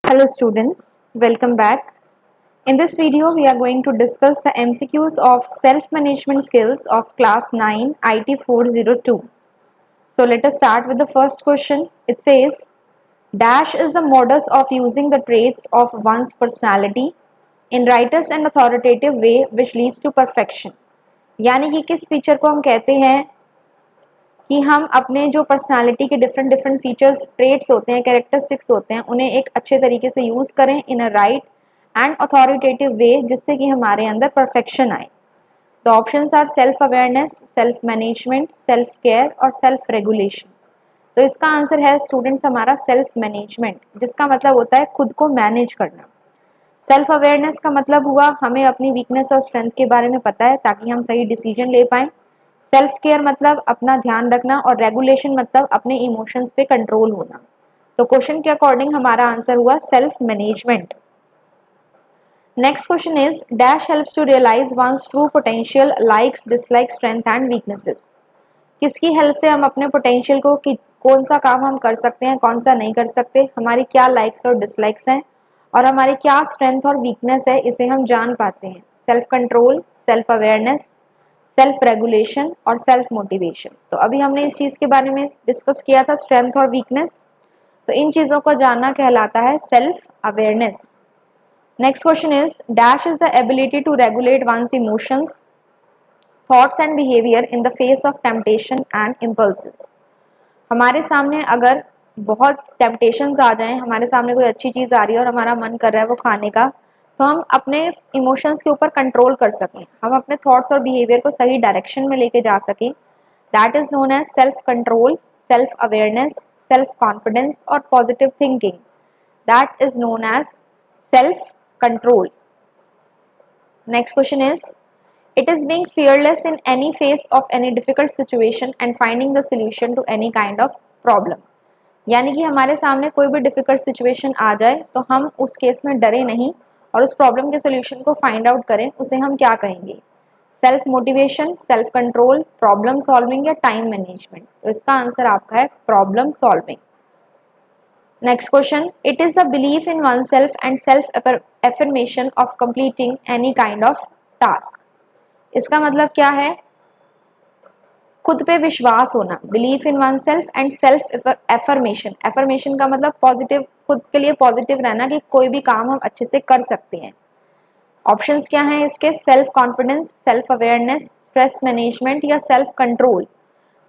Hello students, welcome back. In this video, we are going to discuss the MCQs of self-management skills of class 9 IT 402. So let us start with the first question. It says, Dash is the modus of using the traits of one's personality in righteous and authoritative way which leads to perfection. यानी कि किस feature को हम कहते हैं कि हम अपने जो पर्सनालिटी के डिफरेंट फीचर्स ट्रेट्स होते हैं, कैरेक्टरिस्टिक्स होते हैं, उन्हें एक अच्छे तरीके से यूज़ करें in a right and authoritative way जिससे कि हमारे अंदर परफेक्शन आए. The options are self awareness, self management, self care और सेल्फ रेगुलेशन. तो इसका आंसर है स्टूडेंट्स हमारा सेल्फ मैनेजमेंट, जिसका मतलब होता है खुद को मैनेज करना. सेल्फ अवेयरनेस का मतलब हुआ हमें अपनी वीकनेस और स्ट्रेंथ के बारे में पता है ताकि हम सही डिसीजन ले पाएं. सेल्फ केयर मतलब अपना ध्यान रखना और रेगुलेशन मतलब अपने इमोशंस पे कंट्रोल होना. तो क्वेश्चन के अकॉर्डिंग हमारा आंसर हुआ self management. Next question is dash helps to realize ones true potential, likes, dislikes, strength and weaknesses. किसकी हेल्प से हम अपने पोटेंशियल को कि कौन सा काम हम कर सकते हैं, कौन सा नहीं कर सकते, हमारी क्या लाइक्स और डिसलाइक्स हैं और हमारी क्या स्ट्रेंथ और वीकनेस है, इसे हम जान पाते हैं. Self control, self awareness, self regulation और सेल्फ मोटिवेशन. तो अभी हमने इस चीज़ के बारे में डिस्कस किया था, स्ट्रेंथ और वीकनेस. तो इन चीज़ों को जानना कहलाता है self awareness. Next question is dash is the ability to regulate ones emotions, thoughts and behaviour in the face of temptation and impulses. हमारे सामने अगर बहुत टेम्पटेशंस आ जाएं, हमारे सामने कोई अच्छी चीज़ आ रही है और हमारा मन कर रहा है वो खाने का, तो हम अपने इमोशंस के ऊपर कंट्रोल कर सकें, हम अपने थॉट्स और बिहेवियर को सही डायरेक्शन में लेके जा सकें. That is known as self control, self awareness, self confidence और positive thinking. That is known as self control. Next question is it is being fearless in any face of any difficult situation and finding the solution to any kind of problem. यानी कि हमारे सामने कोई भी difficult situation आ जाए तो हम उस केस में डरे नहीं और उस प्रॉब्लम के सोल्यूशन को फाइंड आउट करें, उसे हम क्या कहेंगे? Self motivation, self control, problem solving या टाइम मैनेजमेंट. तो इसका आंसर आपका है problem solving. Next question it is the belief in one self and self affirmation of completing any kind of task. इसका मतलब क्या है? खुद पे विश्वास होना, belief in one self and self affirmation. Affirmation का मतलब पॉजिटिव, खुद के लिए पॉजिटिव रहना कि कोई भी काम हम अच्छे से कर सकते हैं. ऑप्शंस क्या हैं इसके? Self confidence, self awareness, stress management या सेल्फ कंट्रोल.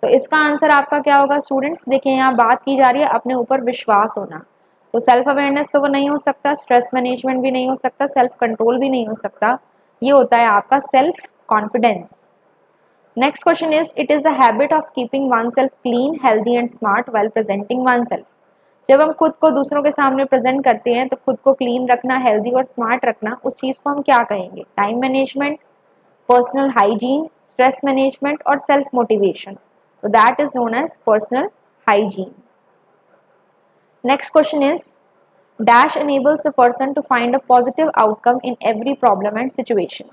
तो इसका आंसर आपका क्या होगा स्टूडेंट्स? देखिए यहाँ बात की जा रही है अपने ऊपर विश्वास होना, तो सेल्फ अवेयरनेस तो वो नहीं हो सकता, स्ट्रेस मैनेजमेंट भी नहीं हो सकता, सेल्फ कंट्रोल भी नहीं हो सकता. ये होता है आपका self confidence. Next question is it is the habit of keeping oneself clean, healthy and smart while presenting oneself. जब हम खुद को दूसरों के सामने प्रेजेंट करते हैं तो खुद को क्लीन रखना, हेल्दी और स्मार्ट रखना, उस चीज़ को हम क्या कहेंगे? Time management, personal hygiene, stress management और सेल्फ मोटिवेशन. तो that is known as personal hygiene. Next question is dash enables a person to find a positive outcome in every problem and situation.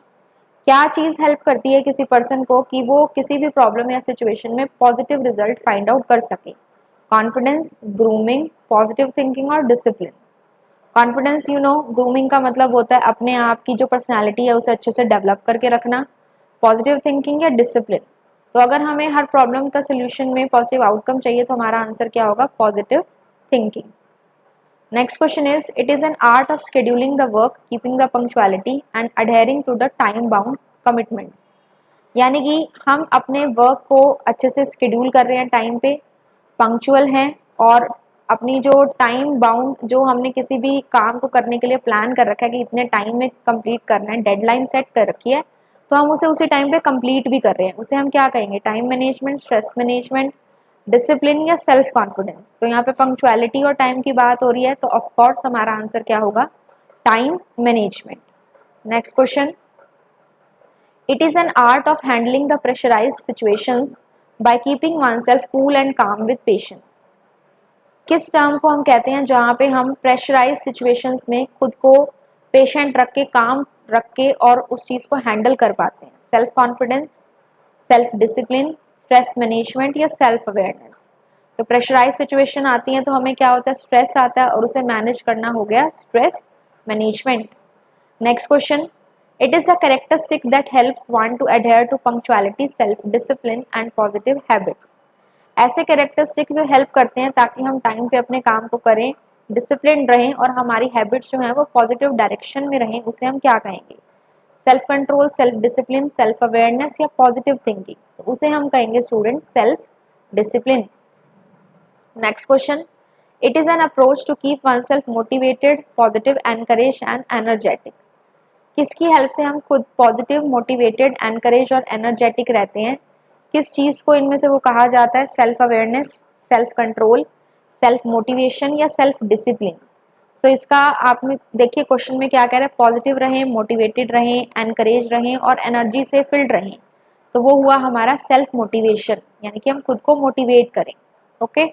क्या चीज़ help करती है किसी person को कि वो किसी भी प्रॉब्लम या सिचुएशन में पॉजिटिव रिजल्ट फाइंड आउट कर सके? कॉन्फिडेंस, ग्रूमिंग, पॉजिटिव थिंकिंग और डिसिप्लिन. कॉन्फिडेंस ग्रूमिंग का मतलब होता है अपने आप की जो पर्सनैलिटी है उसे अच्छे से डेवलप करके रखना. पॉजिटिव थिंकिंग या डिसिप्लिन. तो अगर हमें हर प्रॉब्लम का सोल्यूशन में पॉजिटिव आउटकम चाहिए तो हमारा आंसर क्या होगा? Positive thinking. Next question is it is an art of scheduling the work, keeping the punctuality and adhering to the time bound commitments. यानी कि हम अपने वर्क को अच्छे से स्केड्यूल कर रहे हैं, टाइम पे पंक्चुअल हैं और अपनी जो टाइम बाउंड, जो हमने किसी भी काम को करने के लिए प्लान कर रखा है कि इतने टाइम में कंप्लीट करना है, डेडलाइन सेट कर रखी है, तो हम उसे उसी टाइम पे कंप्लीट भी कर रहे हैं, उसे हम क्या कहेंगे? Time management, stress management, discipline या सेल्फ कॉन्फिडेंस. तो यहाँ पे पंक्चुअलिटी और टाइम की बात हो रही है तो ऑफ कोर्स हमारा आंसर क्या होगा? Time management. Next question it is an art of handling the pressurized situations by keeping oneself cool and calm with patience. किस टर्म को हम कहते हैं जहाँ पे हम प्रेशराइज्ड सिचुएशंस में खुद को पेशेंट रख के, काम रख के और उस चीज़ को हैंडल कर पाते हैं? Self confidence, self discipline, stress management या सेल्फ अवेयरनेस. तो प्रेशराइज सिचुएशन आती है तो हमें क्या होता है, स्ट्रेस आता है, और उसे मैनेज करना हो गया stress management. Next question, it is a characteristic that helps one to adhere to punctuality, self discipline and positive habits. ऐसे कैरेक्टरिस्टिक जो हेल्प करते हैं ताकि हम टाइम पे अपने काम को करें, डिसिप्लिन रहें और हमारी हैबिट्स जो हैं वो पॉजिटिव डायरेक्शन में रहें, उसे हम क्या कहेंगे, self control, self discipline, self awareness या पॉजिटिव थिंकिंग, तो उसे हम कहेंगे student self discipline. Next question, it is an approach to keep one self motivated, positive, encourage and energetic. किसकी हेल्प से हम खुद पॉजिटिव, मोटिवेटेड, एनकरेज और एनर्जेटिक रहते हैं? किस चीज़ को इनमें से वो कहा जाता है? Self awareness, self control, self motivation या सेल्फ डिसिप्लिन। सो इसका आप देखिए क्वेश्चन में क्या कह रहे हैं, पॉजिटिव रहें, मोटिवेटेड रहें, एनकरेज रहें और एनर्जी से फिल्ड रहें, तो वो हुआ हमारा सेल्फ मोटिवेशन, यानी कि हम खुद को मोटिवेट करें। Okay,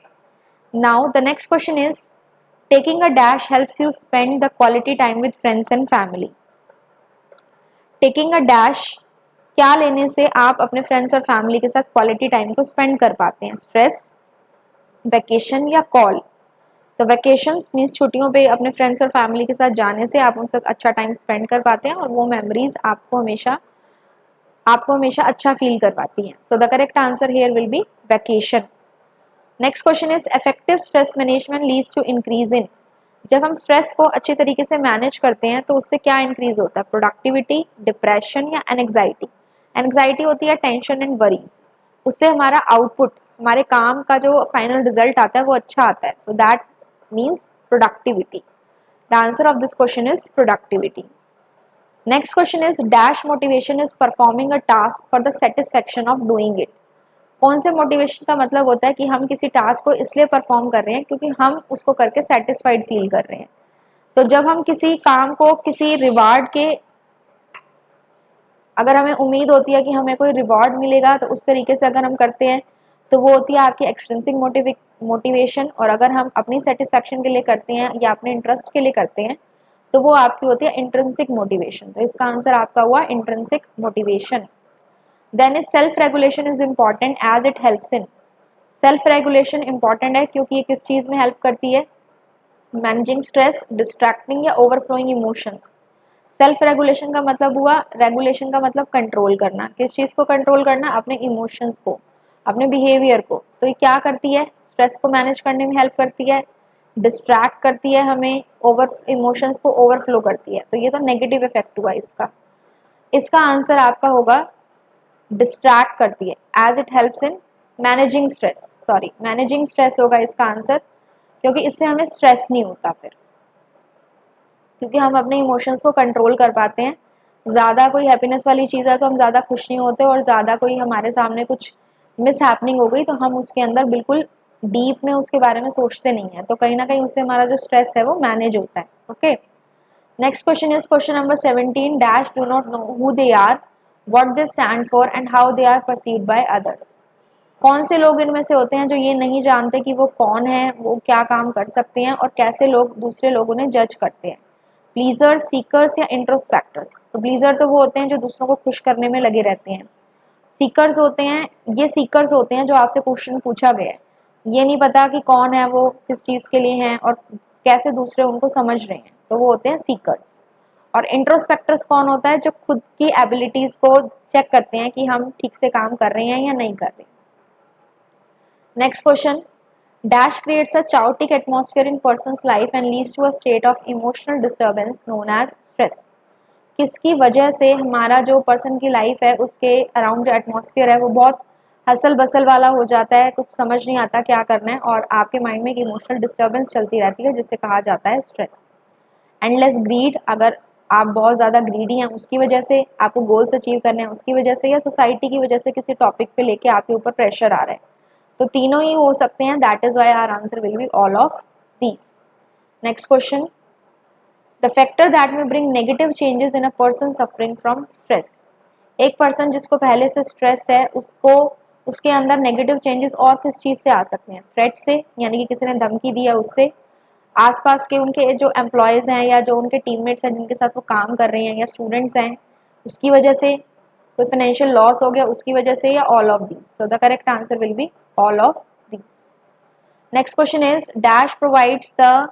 now the next question is, taking a dash helps you spend the quality time with friends and family. Taking a dash, क्या लेने से आप अपने फ्रेंड्स और फैमिली के साथ क्वालिटी टाइम को स्पेंड कर पाते हैं? स्ट्रेस, वैकेशन या कॉल। तो वैकेशंस मीन्स छुट्टियों पे अपने फ्रेंड्स और फैमिली के साथ जाने से आप उनके साथ अच्छा टाइम स्पेंड कर पाते हैं और वो मेमोरीज आपको हमेशा अच्छा फील करवाती हैं। So the correct answer here will be vacation. Next question is, effective stress management leads to increase in. जब हम स्ट्रेस को अच्छे तरीके से मैनेज करते हैं तो उससे क्या इंक्रीज होता है? प्रोडक्टिविटी, डिप्रेशन या एंग्जाइटी। एंग्जाइटी होती है टेंशन एंड वरीज, उससे हमारा आउटपुट, हमारे काम का जो फाइनल रिजल्ट आता है वो अच्छा आता है। So that means productivity. The answer of this question is productivity. Next question is, dash motivation is performing a task for the satisfaction of doing it. कौन से मोटिवेशन का मतलब होता है कि हम किसी टास्क को इसलिए परफॉर्म कर रहे हैं क्योंकि हम उसको करके सेटिस्फाइड फील कर रहे हैं। तो जब हम किसी काम को किसी रिवार्ड के, अगर हमें उम्मीद होती है कि हमें कोई रिवॉर्ड मिलेगा तो उस तरीके से अगर हम करते हैं तो वो होती है आपकी एक्सट्रिंसिक मोटिवेशन, और अगर हम अपनी सेटिस्फैक्शन के लिए करते हैं या अपने इंटरेस्ट के लिए करते हैं तो वो आपकी होती है इंट्रिंसिक मोटिवेशन। तो इसका आंसर आपका हुआ intrinsic motivation. Then is, self regulation is important as it helps in. Self regulation important है क्योंकि ये किस चीज़ में हेल्प करती है? मैनेजिंग स्ट्रेस, डिस्ट्रैक्टिंग या ओवरफ्लोइंग इमोशंस। सेल्फ रेगुलेशन का मतलब हुआ, रेगुलेशन का मतलब कंट्रोल करना। किस चीज़ को कंट्रोल करना? अपने इमोशंस को, अपने बिहेवियर को। तो ये क्या करती है? स्ट्रेस को मैनेज करने में हेल्प करती है, डिस्ट्रैक्ट करती है हमें, ओवर इमोशंस को ओवरफ्लो करती है। तो ये तो नेगेटिव इफेक्ट हुआ इसका। इसका आंसर आपका होगा डिस्ट्रैक्ट करती है, as it helps in managing stress, sorry managing stress होगा इसका आंसर, क्योंकि इससे हमें स्ट्रेस नहीं होता फिर, क्योंकि हम अपने इमोशंस को कंट्रोल कर पाते हैं। ज़्यादा कोई हैप्पीनेस वाली चीज़ है तो हम ज़्यादा खुश नहीं होते, और ज़्यादा कोई हमारे सामने कुछ मिस हैपनिंग हो गई तो हम उसके अंदर बिल्कुल डीप में उसके बारे में सोचते नहीं हैं। तो कहीं ना कहीं उससे हमारा जो स्ट्रेस है वो मैनेज होता है। Okay, next question is question number 17, dash do not know who they are, what they stand for and how they are perceived by others. कौन से लोग इनमें से होते हैं जो ये नहीं जानते कि वो कौन है, वो क्या काम कर सकते हैं और कैसे लोग दूसरे लोग उन्हें जज करते हैं? प्लीजर, सीकर्स या इंट्रोस्पेक्टर्स। तो प्लीजर तो वो होते हैं जो दूसरों को खुश करने में लगे रहते हैं। सीकर्स होते हैं, ये सीकर्स होते हैं जो आपसे क्वेश्चन पूछा गया है, ये नहीं पता कि कौन है वो, किस चीज़ के लिए हैं और कैसे दूसरे उनको समझ रहे हैं, तो वो होते हैं सीकर्स। और इंट्रोस्पेक्टर्स कौन होता है? जो खुद की एबिलिटीज़ को चेक करते हैं कि हम ठीक से काम कर रहे हैं या नहीं कर रहे। Next question, dash creates a chaotic atmosphere in person's life and leads to a state of emotional disturbance known as stress। किसकी वजह से हमारा जो पर्सन की लाइफ है उसके अराउंड जो एटमॉस्फेयर है वो बहुत हसल बसल वाला हो जाता है, कुछ समझ नहीं आता क्या करना है, और आपके माइंड में एक इमोशनल डिस्टर्बेंस चलती रहती है जिसे कहा जाता है स्ट्रेस। एंडलेस ग्रीड, अगर आप बहुत ज़्यादा ग्रीडी हैं उसकी वजह से, आपको गोल्स अचीव करने हैं उसकी वजह से, या सोसाइटी की वजह से किसी टॉपिक पे लेके आपके ऊपर प्रेशर आ रहा है, तो तीनों ही हो सकते हैं। That is why our answer will be all of these. Next question, the factor that may bring negative changes in a person suffering from stress. एक पर्सन जिसको पहले से स्ट्रेस है उसको उसके अंदर नेगेटिव चेंजेस और किस चीज़ से आ सकते हैं? थ्रेट से, यानी कि किसी ने धमकी दिया उससे, आसपास के उनके जो एम्प्लॉयज़ हैं या जो उनके टीममेट्स हैं जिनके साथ वो काम कर रहे हैं, या स्टूडेंट्स हैं उसकी वजह से, कोई फाइनेंशियल लॉस हो गया उसकी वजह से, या all of these. So the correct answer will be all of these. Next question is dash provides the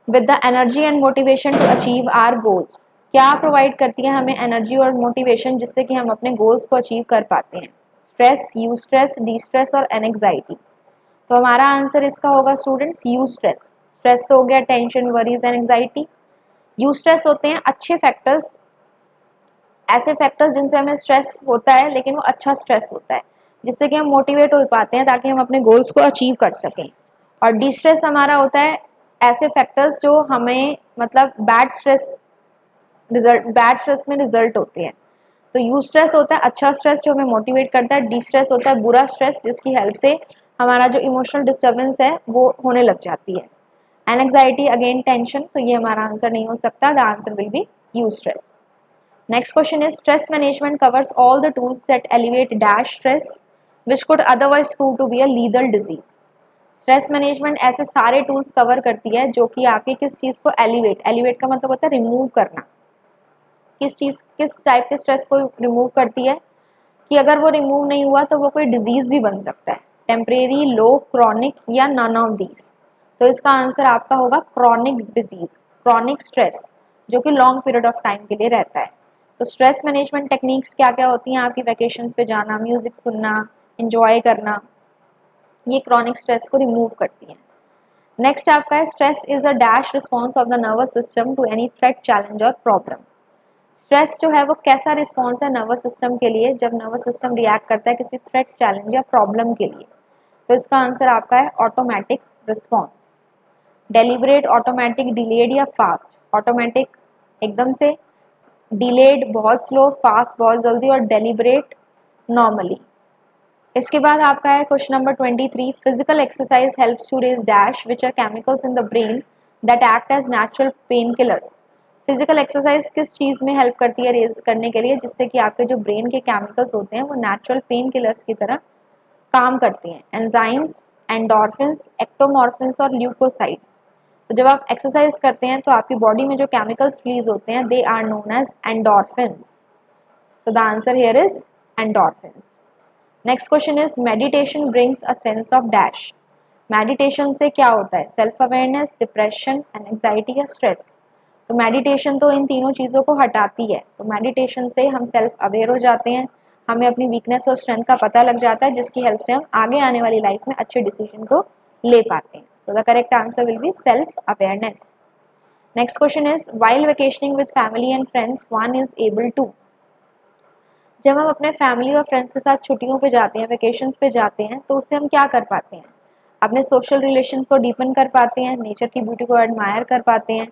with the energy and motivation to achieve our goals. क्या प्रोवाइड करती है हमें एनर्जी और मोटिवेशन जिससे कि हम अपने गोल्स को अचीव कर पाते हैं? Stress, you stress, D stress और एंग्जाइटी। तो हमारा आंसर इसका होगा स्टूडेंट्स यू स्ट्रेस। स्ट्रेस तो हो गया tension, worries and anxiety. You stress होते हैं अच्छे फैक्टर्स, ऐसे फैक्टर्स जिनसे हमें स्ट्रेस होता है लेकिन वो अच्छा स्ट्रेस होता है जिससे कि हम मोटिवेट हो पाते हैं ताकि हम अपने गोल्स को अचीव कर सकें। और डी स्ट्रेस हमारा होता है ऐसे फैक्टर्स जो हमें मतलब बैड स्ट्रेस में रिजल्ट होते हैं। तो यू स्ट्रेस होता है अच्छा स्ट्रेस जो हमें मोटिवेट करता है, डी स्ट्रेस होता है बुरा स्ट्रेस जिसकी हेल्प से हमारा जो इमोशनल डिस्टर्बेंस है वो होने लग जाती है। एंड एंग्जाइटी अगेन टेंशन, तो ये हमारा आंसर नहीं हो सकता, the answer will be eustress. Next question is stress management covers all the tools that elevate dash stress which could otherwise prove to be a lethal disease. Stress management ऐसे सारे tools cover करती है जो कि आपके किस चीज़ को elevate का मतलब होता है रिमूव करना, किस टाइप के स्ट्रेस को रिमूव करती है कि अगर वो रिमूव नहीं हुआ तो वो कोई डिजीज भी बन सकता है, टेम्परेरी, लो, क्रॉनिक या नन ऑफ दीज। तो इसका आंसर आपका होगा क्रॉनिक डिजीज, क्रॉनिक स्ट्रेस जो कि लॉन्ग पीरियड ऑफ टाइम के लिए रहता है। तो स्ट्रेस मैनेजमेंट टेक्निक्स क्या क्या होती हैं आपकी वैकेशंस पे जाना, म्यूजिक सुनना, एंजॉय करना, ये क्रॉनिक स्ट्रेस को रिमूव करती हैं। नेक्स्ट आपका है stress is a dash response of the nervous system to any threat, challenge और प्रॉब्लम। स्ट्रेस जो है वो कैसा रिस्पॉन्स है नर्वस सिस्टम के लिए जब नर्वस सिस्टम रिएक्ट करता है किसी थ्रेट, चैलेंज या प्रॉब्लम के लिए? तो इसका आंसर आपका है automatic response. Deliberate, automatic, delayed या फास्ट? ऑटोमेटिक एकदम से, डिलेड बहुत स्लो, फास्ट बहुत जल्दी और डेलिबरेट नॉर्मली। इसके बाद आपका है question number 23, physical exercise helps to raise dash which are chemicals in the brain that act as natural pain killers. Physical exercise किस चीज़ में हेल्प करती है रेज करने के लिए जिससे कि आपके जो ब्रेन के केमिकल्स होते हैं वो नेचुरल पेन किलर्स की तरह काम करती हैं? एंजाइम्स, एंडोर्फिन्स, एक्टोमॉर्फिन्स और ल्यूकोसाइड्स। तो जब आप एक्सरसाइज करते हैं तो आपकी बॉडी में जो केमिकल्स रिलीज होते हैं they are known as endorphins. So the answer here is endorphins. Next question is meditation brings a sense of dash. Meditation से क्या होता है? सेल्फ अवेयरनेस, डिप्रेशन, एंग्जाइटी या स्ट्रेस? तो मेडिटेशन तो इन तीनों चीज़ों को हटाती है। तो मेडिटेशन से हम सेल्फ अवेयर हो जाते हैं, हमें अपनी वीकनेस और स्ट्रेंथ का पता लग जाता है जिसकी हेल्प से हम आगे आने वाली लाइफ में अच्छे डिसीजन को ले पाते हैं। So the correct answer will be self awareness. Next question is while vacationing with family and friends one is able to. जब हम अपने फैमिली और फ्रेंड्स के साथ छुट्टियों पे जाते हैं, वेकेशंस पे जाते हैं, तो उससे हम क्या कर पाते हैं? अपने सोशल रिलेशन को डीपन कर पाते हैं, नेचर की ब्यूटी को एडमायर कर पाते हैं,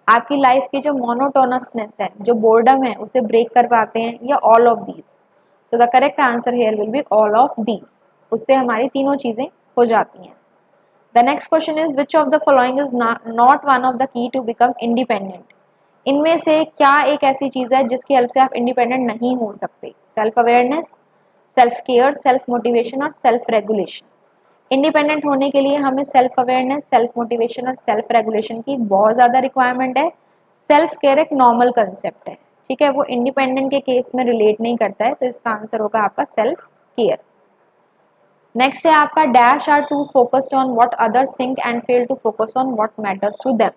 आपकी लाइफ की जो मोनोटोनसनेस है, जो बोर्डम है, उसे ब्रेक कर पाते हैं, या all of these? So the correct answer here will be all of these. उससे हमारी तीनों चीज़ें हो जाती हैं। The next question is which of the following is not one of the key to become independent. इनमें से क्या एक ऐसी चीज़ है जिसकी हेल्प से आप इंडिपेंडेंट नहीं हो सकते? Self awareness, self care, self motivation और सेल्फ रेगुलेशन। इंडिपेंडेंट होने के लिए हमें सेल्फ अवेयरनेस, सेल्फ मोटिवेशन और सेल्फ रेगुलेशन की बहुत ज़्यादा रिक्वायरमेंट है। सेल्फ केयर एक नॉर्मल कंसेप्ट है, ठीक है, वो इंडिपेंडेंट के केस में रिलेट नहीं करता है, तो इसका आंसर होगा आपका सेल्फ केयर। नेक्स्ट है आपका dash are too focused on what others think and fail to focus on what matters to them.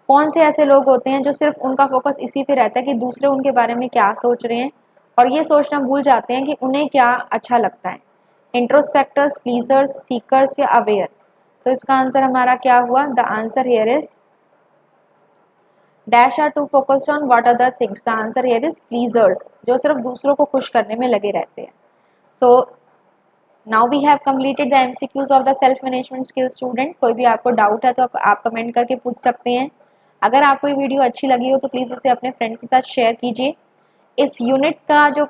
कौन से ऐसे लोग होते हैं जो सिर्फ उनका फोकस इसी पे रहता है कि दूसरे उनके बारे में क्या सोच रहे हैं और ये सोचना भूल जाते हैं कि उन्हें क्या अच्छा लगता है? इंट्रोस्पेक्टर्स, प्लीजर्स, सीकर्स या अवेयर? तो इसका आंसर हमारा क्या हुआ? The answer here is dash are too focused on what other things. The answer here is pleasers, जो सिर्फ दूसरों को खुश करने में लगे रहते हैं। So now we have completed the MCQs of the self management skill student. कोई भी आपको डाउट है तो आप कमेंट करके पूछ सकते हैं। अगर आपको ये वीडियो अच्छी लगी हो तो प्लीज़ इसे अपने फ्रेंड के साथ शेयर कीजिए। इस यूनिट का जो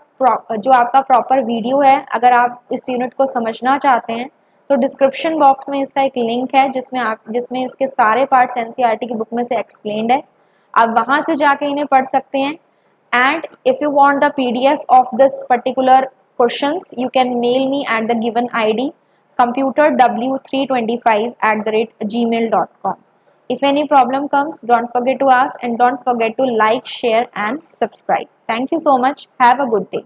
आपका प्रॉपर वीडियो है, अगर आप इस यूनिट को समझना चाहते हैं तो डिस्क्रिप्शन बॉक्स में इसका एक लिंक है जिसमें इसके सारे पार्ट्स एनसीईआरटी की बुक में से एक्सप्लेन्ड है। आप वहाँ से जाके इन्हें पढ़ सकते हैं। And if you want the PDF of this particular questions you can mail me at the given ID computerw325@gmail.com. If any problem comes, don't forget to ask and don't forget to like, share and subscribe. Thank you so much. Have a good day.